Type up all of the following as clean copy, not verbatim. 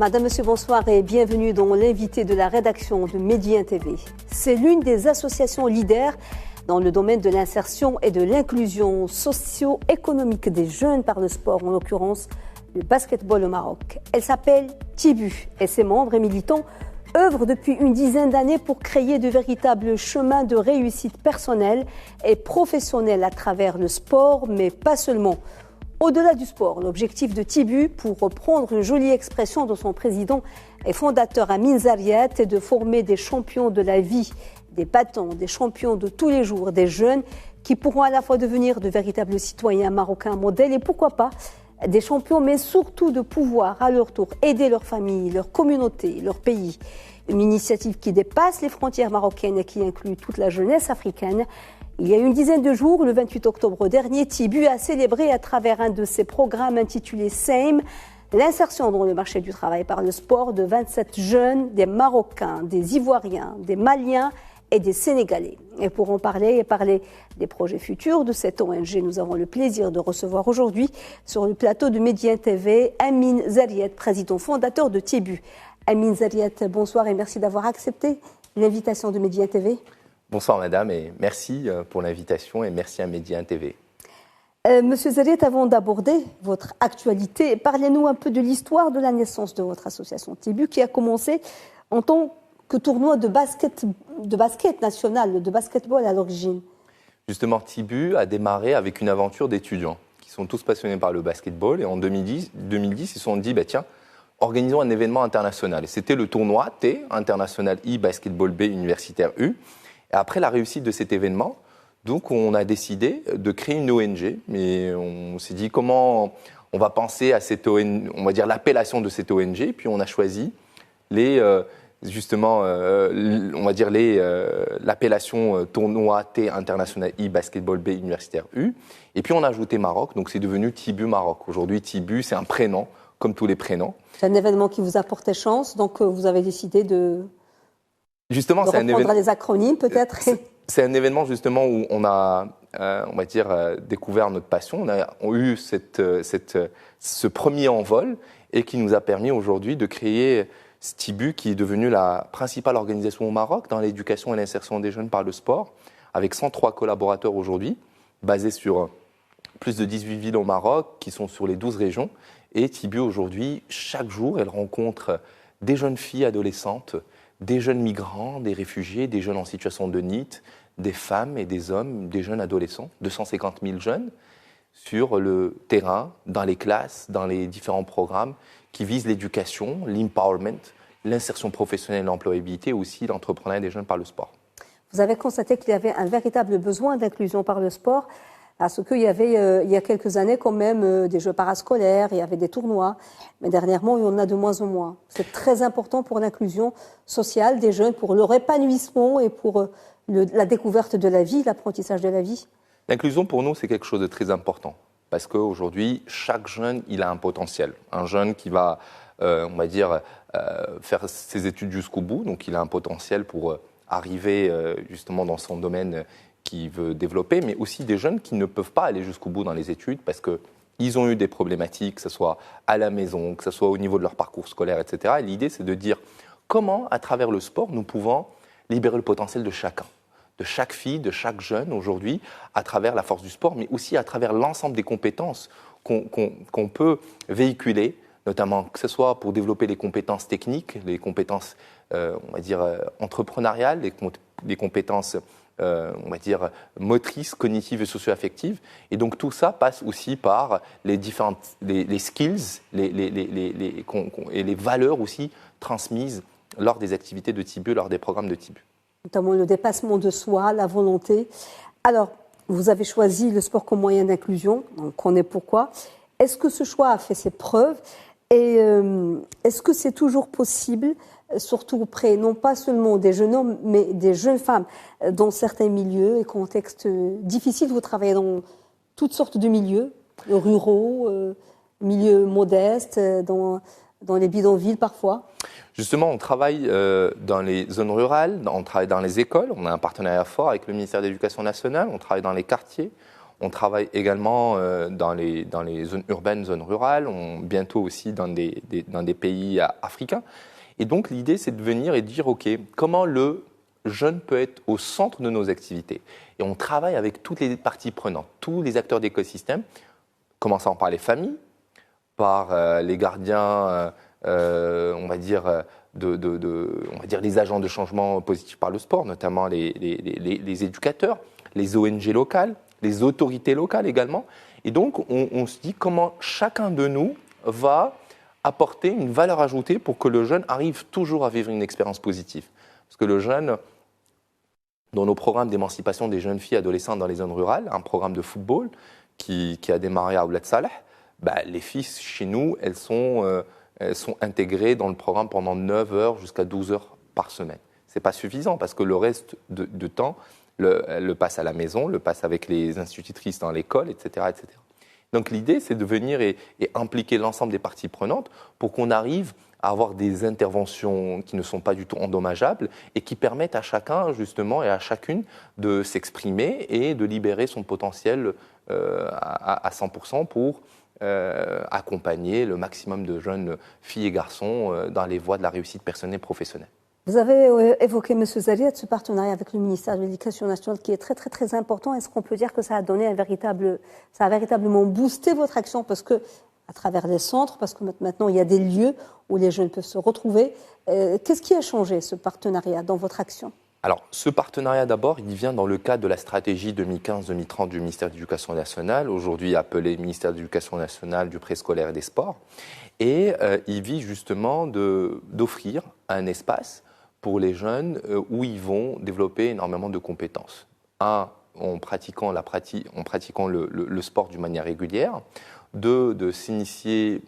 Madame, Monsieur, bonsoir et bienvenue dans l'invité de la rédaction de Médien TV. C'est l'une des associations leaders dans le domaine de l'insertion et de l'inclusion socio-économique des jeunes par le sport, en l'occurrence le basketball au Maroc. Elle s'appelle Tibu et ses membres et militants œuvrent depuis une dizaine d'années pour créer de véritables chemins de réussite personnelle et professionnelle à travers le sport, mais pas seulement. Au-delà du sport, l'objectif de Tibu, pour reprendre une jolie expression de son président et fondateur Amin Zariat, est de former des champions de la vie, des battants, des champions de tous les jours, des jeunes qui pourront à la fois devenir de véritables citoyens marocains modèles et pourquoi pas des champions, mais surtout de pouvoir à leur tour aider leur famille, leur communauté, leur pays. Une initiative qui dépasse les frontières marocaines et qui inclut toute la jeunesse africaine. Il y a une dizaine de jours, le 28 octobre dernier, Tibu a célébré à travers un de ses programmes intitulé SAME l'insertion dans le marché du travail par le sport de 27 jeunes, des Marocains, des Ivoiriens, des Maliens et des Sénégalais. Et pour en parler et parler des projets futurs de cette ONG, nous avons le plaisir de recevoir aujourd'hui sur le plateau de Médien TV Amin Zariat, président fondateur de Tibu. Amin Zariat, bonsoir et merci d'avoir accepté l'invitation de Médien TV. Bonsoir madame et merci pour l'invitation et merci à Médien TV. Monsieur Zariat, avant d'aborder votre actualité, parlez-nous un peu de l'histoire de la naissance de votre association Tibu qui a commencé en tant que tournoi de basket national, de basketball à l'origine. Justement, Tibu a démarré avec une aventure d'étudiants qui sont tous passionnés par le basketball et en 2010 ils se sont dit tiens, organisons un événement international. C'était le tournoi T, International I Basketball B Universitaire U. Et après la réussite de cet événement, donc on a décidé de créer une ONG, mais on s'est dit comment on va penser à cette ONG, on va dire l'appellation de cette ONG, puis on a choisi l'appellation tournoi T International I Basketball B Universitaire U. Et puis on a ajouté Maroc, donc c'est devenu Tibu Maroc. Aujourd'hui, Tibu, c'est un prénom, comme tous les prénoms. C'est un événement qui vous a porté chance, donc vous avez décidé de... Justement, c'est un événement. Les acronymes, peut-être. C'est un événement justement où on a, découvert notre passion. On a eu ce premier envol et qui nous a permis aujourd'hui de créer Tibu, qui est devenu la principale organisation au Maroc dans l'éducation et l'insertion des jeunes par le sport, avec 103 collaborateurs aujourd'hui, basés sur plus de 18 villes au Maroc, qui sont sur les 12 régions. Et Tibu, aujourd'hui, chaque jour, elle rencontre des jeunes filles adolescentes, des jeunes migrants, des réfugiés, des jeunes en situation de NEET, des femmes et des hommes, des jeunes adolescents, 250 000 jeunes, sur le terrain, dans les classes, dans les différents programmes qui visent l'éducation, l'empowerment, l'insertion professionnelle, l'employabilité, aussi l'entrepreneuriat des jeunes par le sport. Vous avez constaté qu'il y avait un véritable besoin d'inclusion par le sport, parce qu'il y avait, il y a quelques années, quand même, des jeux parascolaires, il y avait des tournois, mais dernièrement, il y en a de moins en moins. C'est très important pour l'inclusion sociale des jeunes, pour leur épanouissement et pour la découverte de la vie, l'apprentissage de la vie. L'inclusion, pour nous, c'est quelque chose de très important, parce qu'aujourd'hui, chaque jeune, il a un potentiel. Un jeune qui va, faire ses études jusqu'au bout, donc il a un potentiel pour arriver justement dans son domaine qui veut développer, mais aussi des jeunes qui ne peuvent pas aller jusqu'au bout dans les études parce qu'ils ont eu des problématiques, que ce soit à la maison, que ce soit au niveau de leur parcours scolaire, etc. Et l'idée, c'est de dire comment, à travers le sport, nous pouvons libérer le potentiel de chacun, de chaque fille, de chaque jeune aujourd'hui, à travers la force du sport, mais aussi à travers l'ensemble des compétences qu'on peut véhiculer, notamment que ce soit pour développer les compétences techniques, les compétences, entrepreneuriales, les compétences motrices, cognitives et socio-affectives. Et donc tout ça passe aussi par les skills et les valeurs aussi transmises lors des activités de Tibu, lors des programmes de Tibu. Notamment le dépassement de soi, la volonté. Alors, vous avez choisi le sport comme moyen d'inclusion, on connaît pourquoi. Est-ce que ce choix a fait ses preuves et est-ce que c'est toujours possible, surtout auprès, non pas seulement des jeunes hommes, mais des jeunes femmes, dans certains milieux et contextes difficiles? Vous travaillez dans toutes sortes de milieux, ruraux, milieux modestes, dans les bidonvilles parfois. Justement, on travaille dans les zones rurales, on travaille dans les écoles, on a un partenariat fort avec le ministère de l'Éducation nationale, on travaille dans les quartiers, On travaille également dans les zones urbaines, zones rurales, bientôt aussi dans des pays africains. Et donc l'idée, c'est de venir et de dire, OK, comment le jeune peut être au centre de nos activités. Et on travaille avec toutes les parties prenantes, tous les acteurs d'écosystème, commençant par les familles, par les gardiens, on va dire les agents de changement positif par le sport, notamment les éducateurs, les ONG locales, les autorités locales également. Et donc, on se dit comment chacun de nous va apporter une valeur ajoutée pour que le jeune arrive toujours à vivre une expérience positive. Parce que le jeune, dans nos programmes d'émancipation des jeunes filles et adolescentes dans les zones rurales, un programme de football qui a démarré à Ouled Salah, les filles chez nous, elles sont intégrées dans le programme pendant 9 heures jusqu'à 12 heures par semaine. Ce n'est pas suffisant parce que le reste de temps, elles le passent à la maison, le passent avec les institutrices dans l'école, etc., etc. Donc l'idée, c'est de venir et impliquer l'ensemble des parties prenantes pour qu'on arrive à avoir des interventions qui ne sont pas du tout endommageables et qui permettent à chacun, justement, et à chacune de s'exprimer et de libérer son potentiel à 100% pour accompagner le maximum de jeunes filles et garçons dans les voies de la réussite personnelle et professionnelle. Vous avez évoqué, M. Zariat, ce partenariat avec le ministère de l'Éducation nationale qui est très, très, très important. Est-ce qu'on peut dire que ça a donné ça a véritablement boosté votre action parce que, à travers les centres, parce que maintenant il y a des lieux où les jeunes peuvent se retrouver. Qu'est-ce qui a changé, ce partenariat, dans votre action ? Alors, ce partenariat, d'abord, il vient dans le cadre de la stratégie 2015-2030 du ministère de l'Éducation nationale, aujourd'hui appelé ministère de l'Éducation nationale, du préscolaire et des sports. Et il vise justement d'offrir un espace pour les jeunes où ils vont développer énormément de compétences. En pratiquant le sport d'une manière régulière. 2, de s'initier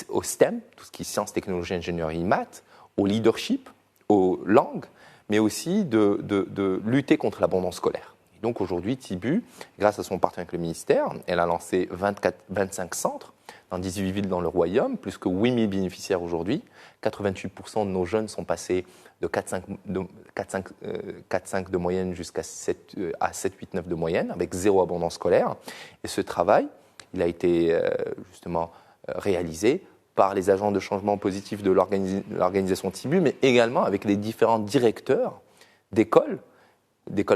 au STEM, tout ce qui est sciences, technologies, ingénierie, maths, au leadership, aux langues, mais aussi de lutter contre l'abandon scolaire. Et donc aujourd'hui, Tibu, grâce à son partenariat avec le ministère, elle a lancé 25 centres dans 18 villes dans le Royaume, plus que 8000 bénéficiaires aujourd'hui. 88% de nos jeunes sont passés de 4,5 de moyenne jusqu'à 7, 8, 9 de moyenne, avec 0 abandon scolaire. Et ce travail, il a été justement réalisé par les agents de changement positif de l'organisation Tibu, mais également avec les différents directeurs d'écoles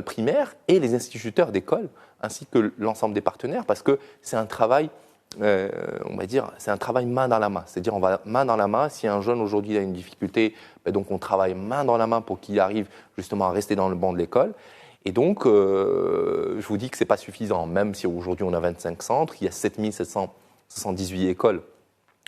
primaires et les instituteurs d'écoles, ainsi que l'ensemble des partenaires, parce que c'est un travail, c'est un travail main dans la main. C'est-à-dire, on va main dans la main. Si un jeune aujourd'hui a une difficulté, donc on travaille main dans la main pour qu'il arrive justement à rester dans le banc de l'école. Et donc, je vous dis que ce n'est pas suffisant. Même si aujourd'hui on a 25 centres, il y a 7778 écoles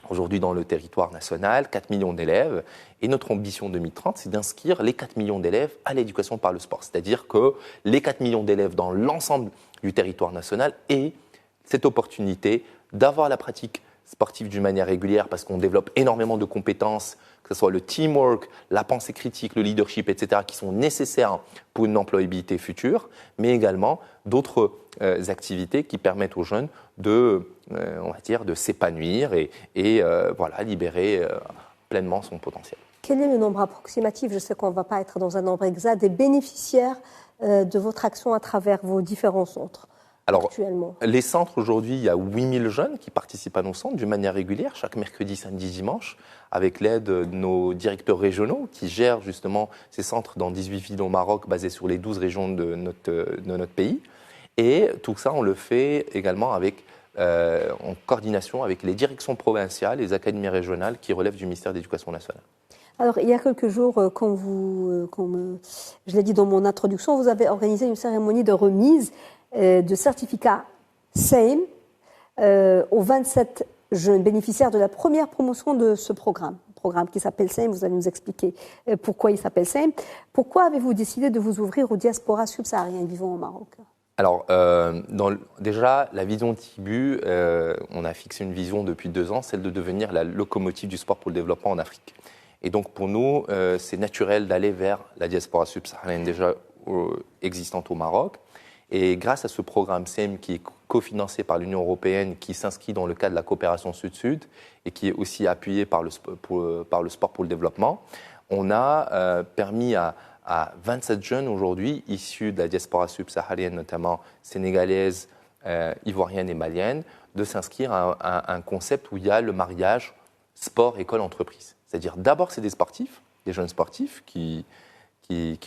aujourd'hui dans le territoire national, 4 millions d'élèves. Et notre ambition 2030, c'est d'inscrire les 4 millions d'élèves à l'éducation par le sport. C'est-à-dire que les 4 millions d'élèves dans l'ensemble du territoire national aient cette opportunité d'avoir la pratique sportive d'une manière régulière parce qu'on développe énormément de compétences, que ce soit le teamwork, la pensée critique, le leadership, etc., qui sont nécessaires pour une employabilité future, mais également d'autres activités qui permettent aux jeunes de s'épanouir et libérer pleinement son potentiel. Quel est le nombre approximatif, je sais qu'on ne va pas être dans un nombre exact, des bénéficiaires de votre action à travers vos différents centres? Alors, actuellement. Les centres, aujourd'hui, il y a 8000 jeunes qui participent à nos centres d'une manière régulière, chaque mercredi, samedi, dimanche, avec l'aide de nos directeurs régionaux qui gèrent justement ces centres dans 18 villes au Maroc, basés sur les 12 régions de notre pays. Et tout ça, on le fait également en coordination avec les directions provinciales, les académies régionales qui relèvent du ministère de l'Éducation nationale. Alors, il y a quelques jours, comme je l'ai dit dans mon introduction, vous avez organisé une cérémonie de remise de certificat SAME aux 27 jeunes bénéficiaires de la première promotion de ce programme qui s'appelle SAME. Vous allez nous expliquer pourquoi il s'appelle SAME. Pourquoi avez-vous décidé de vous ouvrir aux diasporas subsahariennes vivant au Maroc ? Alors, déjà, la vision Tibu, on a fixé une vision depuis 2 ans, celle de devenir la locomotive du sport pour le développement en Afrique. Et donc, pour nous, c'est naturel d'aller vers la diaspora subsaharienne déjà existante au Maroc. Et grâce à ce programme SAME qui est cofinancé par l'Union européenne, qui s'inscrit dans le cadre de la coopération Sud-Sud et qui est aussi appuyé par le sport pour le développement, on a permis à à 27 jeunes aujourd'hui issus de la diaspora subsaharienne, notamment sénégalaise, ivoirienne et malienne, de s'inscrire à un concept où il y a le mariage sport, école, entreprise. C'est-à-dire d'abord c'est des sportifs, des jeunes sportifs qui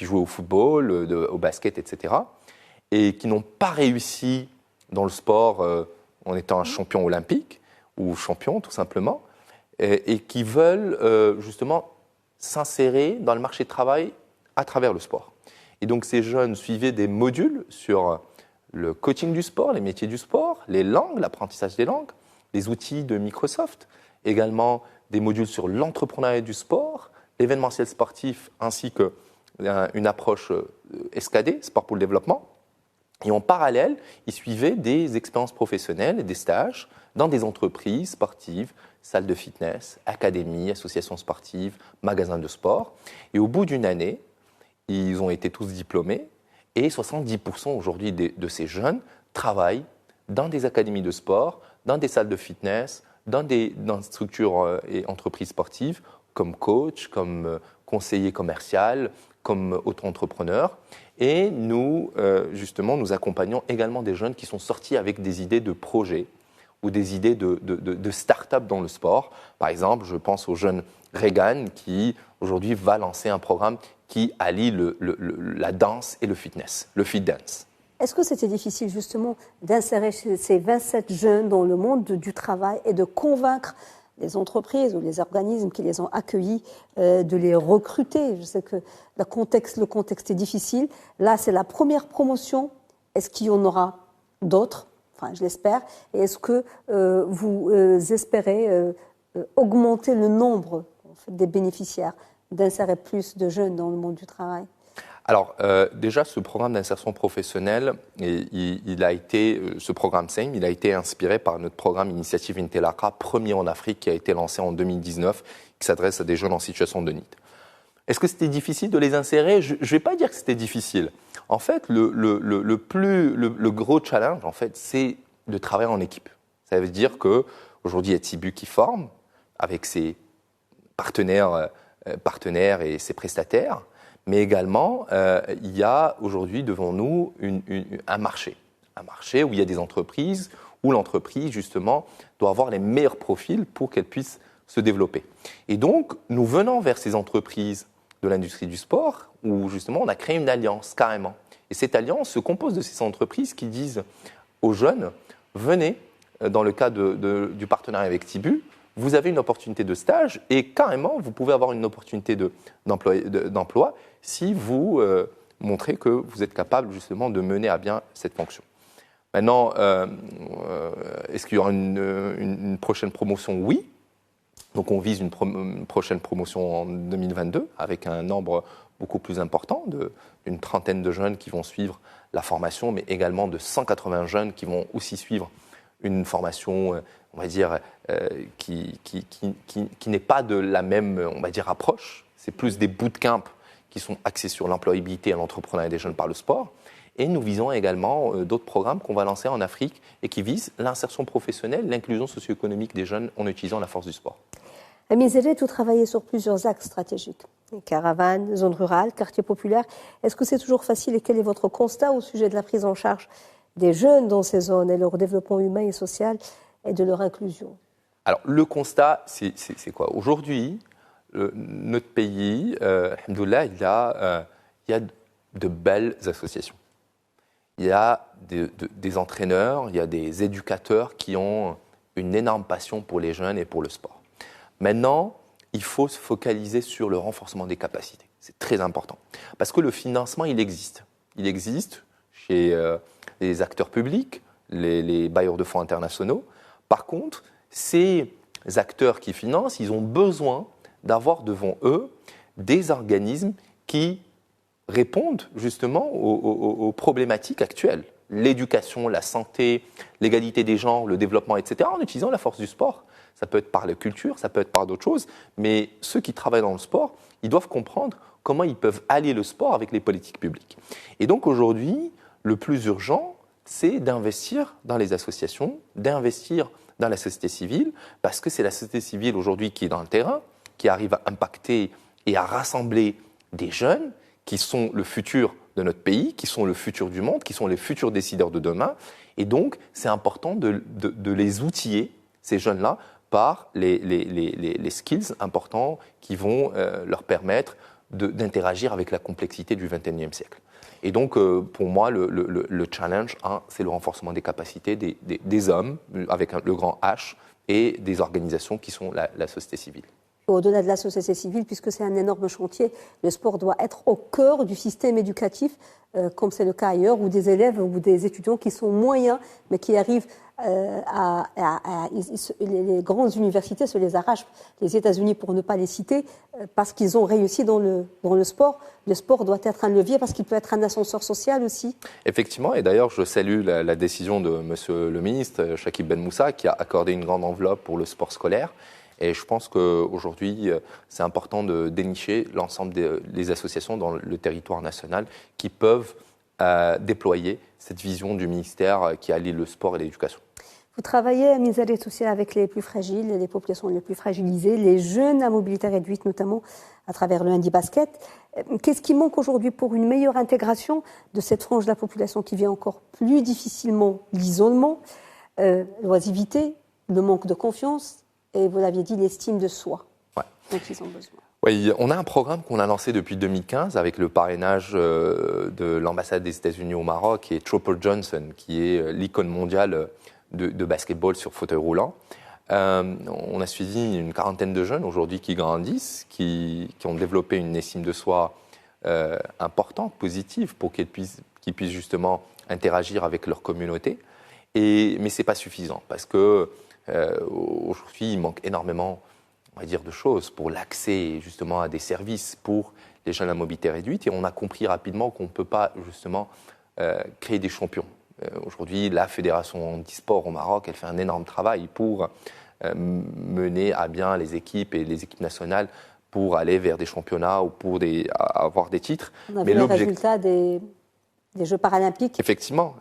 jouent au football, au basket, etc. et qui n'ont pas réussi dans le sport en étant un champion olympique ou champion tout simplement, et qui veulent justement s'insérer dans le marché du travail à travers le sport. Et donc ces jeunes suivaient des modules sur le coaching du sport, les métiers du sport, les langues, l'apprentissage des langues, les outils de Microsoft, également des modules sur l'entrepreneuriat du sport, l'événementiel sportif, ainsi qu'une approche escadée, sport pour le développement. Et en parallèle, ils suivaient des expériences professionnelles et des stages dans des entreprises sportives, salles de fitness, académies, associations sportives, magasins de sport. Et au bout d'une année, ils ont été tous diplômés et 70% aujourd'hui de ces jeunes travaillent dans des académies de sport, dans des salles de fitness, dans des structures et entreprises sportives comme coach, comme conseiller commercial, comme auto-entrepreneur. Et nous, justement, nous accompagnons également des jeunes qui sont sortis avec des idées de projets ou des idées de start-up dans le sport. Par exemple, je pense au jeune Regan qui, aujourd'hui, va lancer un programme qui allie la danse et le fitness, le fit dance. Est-ce que c'était difficile, justement, d'insérer ces 27 jeunes dans le monde du travail et de convaincre les entreprises ou les organismes qui les ont accueillis de les recruter? Je sais que le contexte est difficile. Là, c'est la première promotion. Est-ce qu'il y en aura d'autres? Enfin, je l'espère. Et est-ce que vous espérez augmenter le nombre des bénéficiaires, d'insérer plus de jeunes dans le monde du travail? Alors, déjà, ce programme d'insertion professionnelle, ce programme SAME, il a été inspiré par notre programme Initiative Intelaka, premier en Afrique, qui a été lancé en 2019, qui s'adresse à des jeunes en situation de need. Est-ce que c'était difficile de les insérer? Je ne vais pas dire que c'était difficile. En fait, le gros challenge, en fait, c'est de travailler en équipe. Ça veut dire qu'aujourd'hui, il y a Tibu qui forme avec ses partenaires et ses prestataires. Mais également, il y a aujourd'hui devant nous un marché où il y a des entreprises, où l'entreprise, justement, doit avoir les meilleurs profils pour qu'elle puisse se développer. Et donc, nous venons vers ces entreprises de l'industrie du sport, où justement, on a créé une alliance, carrément. Et cette alliance se compose de ces entreprises qui disent aux jeunes, venez, dans le cas du partenariat avec Tibu, vous avez une opportunité de stage et carrément, vous pouvez avoir une opportunité d'emploi si vous montrez que vous êtes capable justement de mener à bien cette fonction. Maintenant, est-ce qu'il y aura une prochaine promotion? Oui. Donc on vise une prochaine promotion en 2022 avec un nombre beaucoup plus important d'une trentaine de jeunes qui vont suivre la formation, mais également de 180 jeunes qui vont aussi suivre une formation, on va dire, qui n'est pas de la même, on va dire, approche. C'est plus des bootcamps qui sont axés sur l'employabilité et l'entrepreneuriat des jeunes par le sport. Et nous visons également d'autres programmes qu'on va lancer en Afrique et qui visent l'insertion professionnelle, l'inclusion socio-économique des jeunes en utilisant la force du sport. Amin Zerret, vous travaillez sur plusieurs axes stratégiques. Caravanes, zones rurales, quartiers populaires. Est-ce que c'est toujours facile et quel est votre constat au sujet de la prise en charge des jeunes dans ces zones et leur développement humain et social et de leur inclusion? Alors, le constat, c'est quoi? Aujourd'hui, notre pays, alhamdoulilah, il y a de belles associations. Il y a des entraîneurs, il y a des éducateurs qui ont une énorme passion pour les jeunes et pour le sport. Maintenant, il faut se focaliser sur le renforcement des capacités. C'est très important. Parce que le financement, il existe. Il existe chez les acteurs publics, les bailleurs de fonds internationaux. Par contre, ces acteurs qui financent, ils ont besoin d'avoir devant eux des organismes qui répondent justement aux problématiques actuelles. L'éducation, la santé, l'égalité des genres, le développement, etc., en utilisant la force du sport. Ça peut être par la culture, ça peut être par d'autres choses, mais ceux qui travaillent dans le sport, ils doivent comprendre comment ils peuvent allier le sport avec les politiques publiques. Et donc aujourd'hui, le plus urgent, c'est d'investir dans les associations, d'investir dans la société civile, parce que c'est la société civile aujourd'hui qui est dans le terrain, qui arrive à impacter et à rassembler des jeunes qui sont le futur de notre pays, qui sont le futur du monde, qui sont les futurs décideurs de demain. Et donc, c'est important de les outiller, ces jeunes-là, par les skills importants qui vont leur permettre d'interagir avec la complexité du XXIe siècle. Et donc, pour moi, le challenge, c'est le renforcement des capacités des hommes, avec le grand H, et des organisations qui sont la société civile. Au-delà de la société civile, puisque c'est un énorme chantier, le sport doit être au cœur du système éducatif, comme c'est le cas ailleurs, où des élèves ou des étudiants qui sont moyens, mais qui arrivent les grandes universités se les arrachent, les États-Unis pour ne pas les citer, parce qu'ils ont réussi dans le sport. Le sport doit être un levier parce qu'il peut être un ascenseur social aussi. Effectivement, et d'ailleurs je salue la décision de Monsieur le ministre, Chakib Ben Moussa, qui a accordé une grande enveloppe pour le sport scolaire. Et je pense qu'aujourd'hui, c'est important de dénicher l'ensemble des associations dans le territoire national qui peuvent déployer cette vision du ministère qui allie le sport et l'éducation. Vous travaillez à Misère sociale avec les plus fragiles, les populations les plus fragilisées, les jeunes à mobilité réduite, notamment à travers le handi-basket. Qu'est-ce qui manque aujourd'hui pour une meilleure intégration de cette frange de la population qui vit encore plus difficilement l'isolement, l'oisivité, le manque de confiance et, vous l'aviez dit, l'estime de soi dont ils ont besoin? Oui, on a un programme qu'on a lancé depuis 2015 avec le parrainage de l'ambassade des États-Unis au Maroc et Trooper Johnson, qui est l'icône mondiale de basketball sur fauteuil roulant. On a suivi une quarantaine de jeunes aujourd'hui qui grandissent, qui ont développé une estime de soi importante, positive, pour qu'ils puissent justement interagir avec leur communauté. Mais ce n'est pas suffisant parce que aujourd'hui, il manque énormément, on va dire, de choses pour l'accès justement à des services pour les jeunes à mobilité réduite. Et on a compris rapidement qu'on ne peut pas justement créer des champions. Aujourd'hui, la Fédération handisport au Maroc, elle fait un énorme travail pour mener à bien les équipes et les équipes nationales pour aller vers des championnats ou pour avoir des titres. On a vu les résultats des Jeux paralympiques. Effectivement.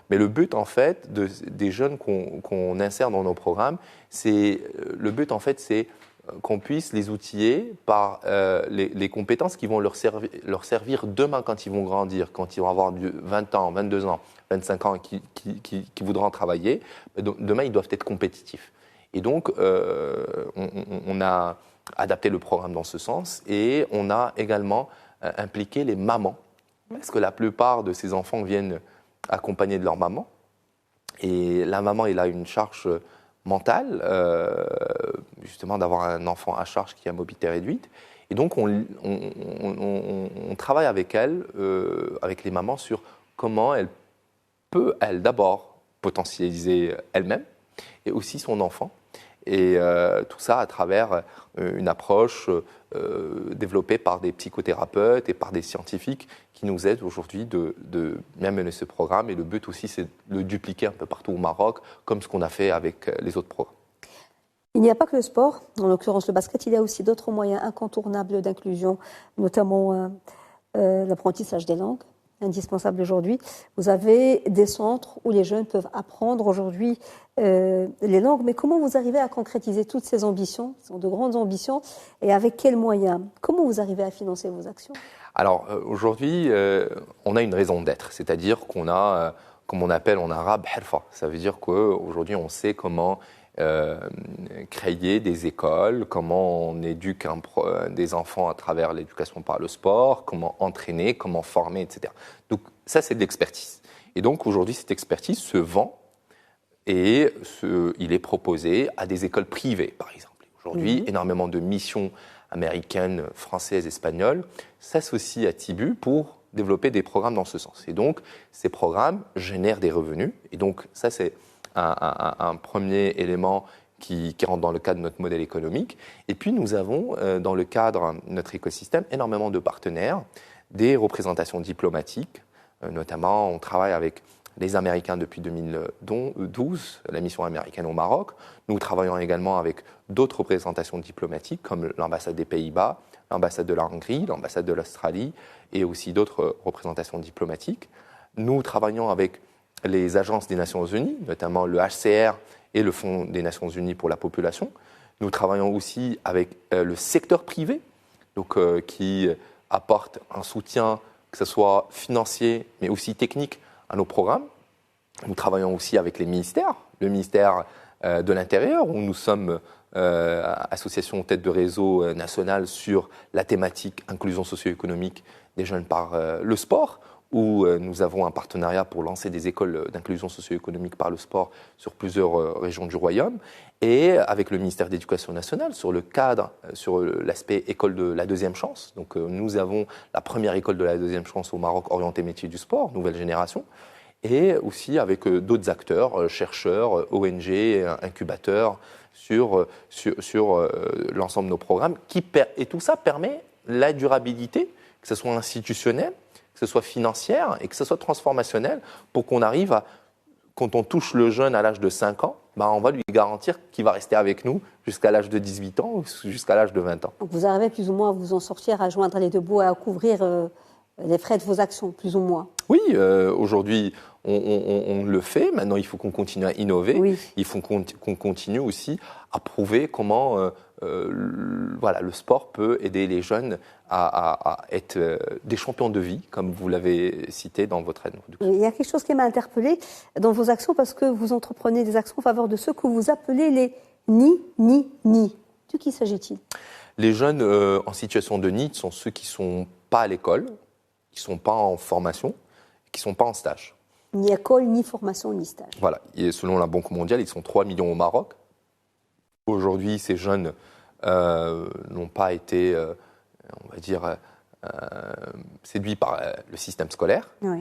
Mais le but, en fait, des jeunes qu'on insère dans nos programmes, c'est qu'on puisse les outiller par les compétences qui vont leur servir demain quand ils vont grandir, quand ils vont avoir 20 ans, 22 ans, 25 ans, qui voudront travailler. Demain, ils doivent être compétitifs. Et donc, on a adapté le programme dans ce sens et on a également impliqué les mamans, parce que la plupart de ces enfants viennent accompagnés de leur maman. Et la maman, elle a une charge mentale, justement, d'avoir un enfant à charge qui a mobilité réduite. Et donc, on travaille avec elle, avec les mamans, sur comment elle peut, d'abord, potentialiser elle-même et aussi son enfant. Et tout ça à travers une approche développée par des psychothérapeutes et par des scientifiques qui nous aident aujourd'hui de bien mener ce programme. Et le but aussi, c'est de le dupliquer un peu partout au Maroc, comme ce qu'on a fait avec les autres programmes. Il n'y a pas que le sport, en l'occurrence le basket, il y a aussi d'autres moyens incontournables d'inclusion, notamment l'apprentissage des langues, indispensable aujourd'hui. Vous avez des centres où les jeunes peuvent apprendre aujourd'hui les langues, mais comment vous arrivez à concrétiser toutes ces ambitions? Ce sont de grandes ambitions, et avec quels moyens? Comment vous arrivez à financer vos actions? Alors aujourd'hui, on a une raison d'être, c'est-à-dire qu'on a, comme on appelle en arabe, harfa. Ça veut dire qu'aujourd'hui, on sait comment créer des écoles, comment on éduque des enfants à travers l'éducation par le sport, comment entraîner, comment former, etc. Donc ça, c'est de l'expertise. Et donc aujourd'hui, cette expertise se vend et il est proposé à des écoles privées, par exemple. Aujourd'hui, énormément de missions américaines, françaises, espagnoles s'associent à Tibu pour développer des programmes dans ce sens. Et donc, ces programmes génèrent des revenus. Et donc, ça, c'est un premier élément qui rentre dans le cadre de notre modèle économique. Et puis, nous avons, dans le cadre de notre écosystème, énormément de partenaires, des représentations diplomatiques. Notamment, on travaille avec les Américains depuis 2012, la mission américaine au Maroc. Nous travaillons également avec d'autres représentations diplomatiques, comme l'ambassade des Pays-Bas, l'ambassade de la Hongrie, l'ambassade de l'Australie, et aussi d'autres représentations diplomatiques. Nous travaillons avec les agences des Nations Unies, notamment le HCR et le Fonds des Nations Unies pour la population. Nous travaillons aussi avec le secteur privé, donc, qui apporte un soutien, que ce soit financier, mais aussi technique, à nos programmes. Nous travaillons aussi avec les ministères, le ministère de l'Intérieur, où nous sommes association tête de réseau nationale sur la thématique inclusion socio-économique des jeunes par le sport, où nous avons un partenariat pour lancer des écoles d'inclusion socio-économique par le sport sur plusieurs régions du Royaume, et avec le ministère de l'Éducation nationale sur le cadre, sur l'aspect école de la deuxième chance. Donc nous avons la première école de la deuxième chance au Maroc orientée métier du sport, nouvelle génération, et aussi avec d'autres acteurs, chercheurs, ONG, incubateurs, sur l'ensemble de nos programmes. Et tout ça permet la durabilité, que ce soit institutionnelle, que ce soit financière et que ce soit transformationnel, pour qu'on arrive à, quand on touche le jeune à l'âge de 5 ans, on va lui garantir qu'il va rester avec nous jusqu'à l'âge de 18 ans ou jusqu'à l'âge de 20 ans. Donc vous arrivez plus ou moins à vous en sortir, à joindre les deux bouts, à couvrir les frais de vos actions, plus ou moins. Oui, aujourd'hui, on le fait. Maintenant, il faut qu'on continue à innover. Oui. Il faut qu'on continue aussi à prouver comment le sport peut aider les jeunes à être des champions de vie, comme vous l'avez cité dans votre introduction. Il y a quelque chose qui m'a interpellée dans vos actions, parce que vous entreprenez des actions en faveur de ceux que vous appelez les ni. De qui s'agit-il? Les jeunes en situation de NEET sont ceux qui ne sont pas à l'école, qui ne sont pas en formation, qui ne sont pas en stage. Ni école, ni formation, ni stage. Voilà. Et selon la Banque mondiale, ils sont 3 millions au Maroc. Aujourd'hui, ces jeunes n'ont pas été, on va dire, séduits par le système scolaire. Oui.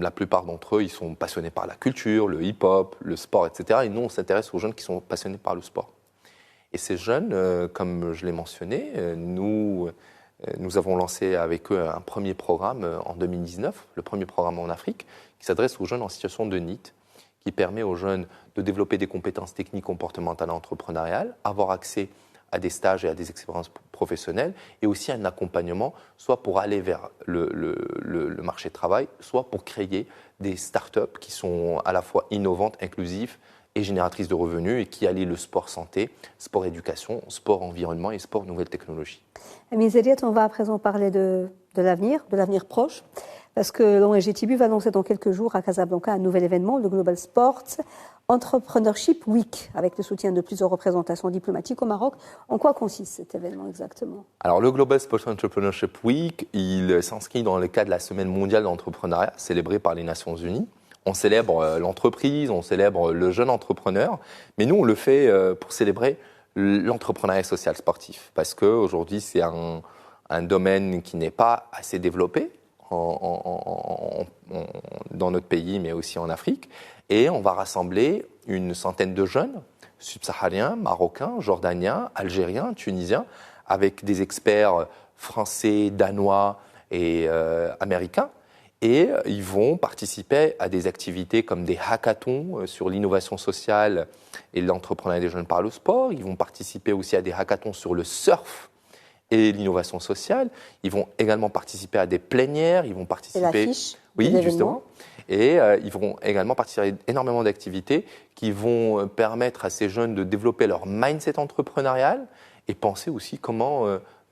La plupart d'entre eux, ils sont passionnés par la culture, le hip-hop, le sport, etc. Et nous, on s'intéresse aux jeunes qui sont passionnés par le sport. Et ces jeunes, comme je l'ai mentionné, nous avons lancé avec eux un premier programme en 2019, le premier programme en Afrique, qui s'adresse aux jeunes en situation de NEET, qui permet aux jeunes de développer des compétences techniques, comportementales et entrepreneuriales, avoir accès à des stages et à des expériences professionnelles, et aussi un accompagnement, soit pour aller vers le marché du travail, soit pour créer des start-up qui sont à la fois innovantes, inclusives et génératrices de revenus, et qui allient le sport santé, sport éducation, sport environnement et sport nouvelles technologies. Amis Eliette, on va à présent parler de l'avenir proche, parce que l'ONG Tibu va lancer dans quelques jours à Casablanca un nouvel événement, le Global Sports Entrepreneurship Week, avec le soutien de plusieurs représentations diplomatiques au Maroc. En quoi consiste cet événement exactement? Alors, le Global Sports Entrepreneurship Week, il s'inscrit dans le cadre de la Semaine mondiale de l'entrepreneuriat, célébrée par les Nations Unies. On célèbre l'entreprise, on célèbre le jeune entrepreneur, mais nous, on le fait pour célébrer l'entrepreneuriat social sportif, parce qu'aujourd'hui, c'est un domaine qui n'est pas assez développé dans notre pays, mais aussi en Afrique. Et on va rassembler une centaine de jeunes subsahariens, marocains, jordaniens, algériens, tunisiens, avec des experts français, danois et américains. Et ils vont participer à des activités comme des hackathons sur l'innovation sociale et l'entrepreneuriat des jeunes par le sport. Ils vont participer aussi à des hackathons sur le surf et l'innovation sociale. Ils vont également participer à des plénières. Ils vont participer. C'est l'affiche. Oui, justement. Et ils vont également participer à énormément d'activités qui vont permettre à ces jeunes de développer leur mindset entrepreneurial et penser aussi comment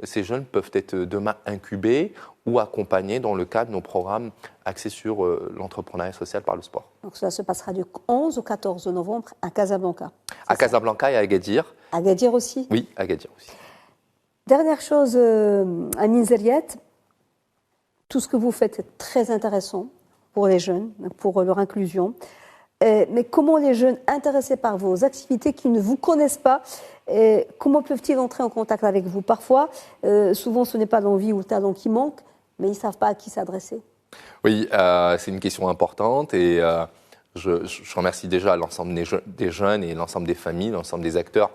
ces jeunes peuvent être demain incubés ou accompagnés dans le cadre de nos programmes axés sur l'entrepreneuriat social par le sport. Donc cela se passera du 11 au 14 novembre à Casablanca. À Casablanca et à Agadir. À Agadir aussi? Oui, à Agadir aussi. Dernière chose, Amine Zeriat, tout ce que vous faites est très intéressant pour les jeunes, pour leur inclusion. Mais comment les jeunes intéressés par vos activités qui ne vous connaissent pas, comment peuvent-ils entrer en contact avec vous? Parfois, souvent ce n'est pas l'envie ou le talent qui manque, mais ils ne savent pas à qui s'adresser. Oui, c'est une question importante et je remercie déjà l'ensemble des jeunes et l'ensemble des familles, l'ensemble des acteurs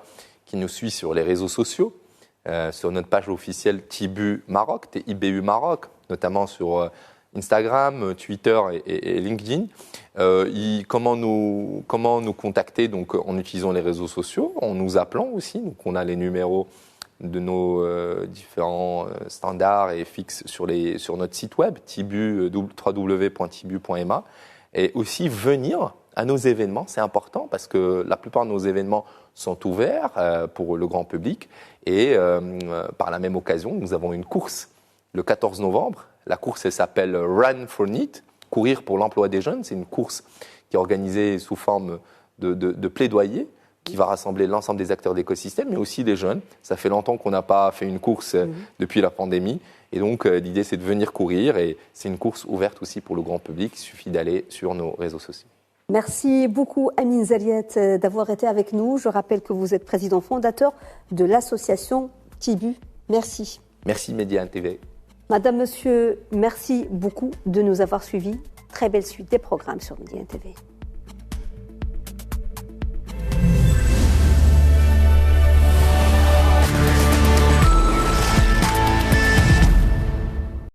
qui nous suivent sur les réseaux sociaux, sur notre page officielle Tibu Maroc, TIBU Maroc, notamment sur Instagram, Twitter et LinkedIn. Comment nous contacter donc, en utilisant les réseaux sociaux, en nous appelant aussi. Donc, on a les numéros de nos différents standards et fixes sur notre site web, www.tibu.ma. Et aussi venir à nos événements, c'est important parce que la plupart de nos événements sont ouverts pour le grand public. Et par la même occasion, nous avons une course le 14 novembre. La course, elle s'appelle Run for Need, courir pour l'emploi des jeunes. C'est une course qui est organisée sous forme de plaidoyer, qui va rassembler l'ensemble des acteurs d'écosystème, mais aussi des jeunes. Ça fait longtemps qu'on n'a pas fait une course depuis la pandémie. Et donc, l'idée, c'est de venir courir. Et c'est une course ouverte aussi pour le grand public. Il suffit d'aller sur nos réseaux sociaux. Merci beaucoup, Amine Zariet, d'avoir été avec nous. Je rappelle que vous êtes président fondateur de l'association Tibu. Merci. Merci, Média TV. Madame, Monsieur, merci beaucoup de nous avoir suivis. Très belle suite des programmes sur Média TV.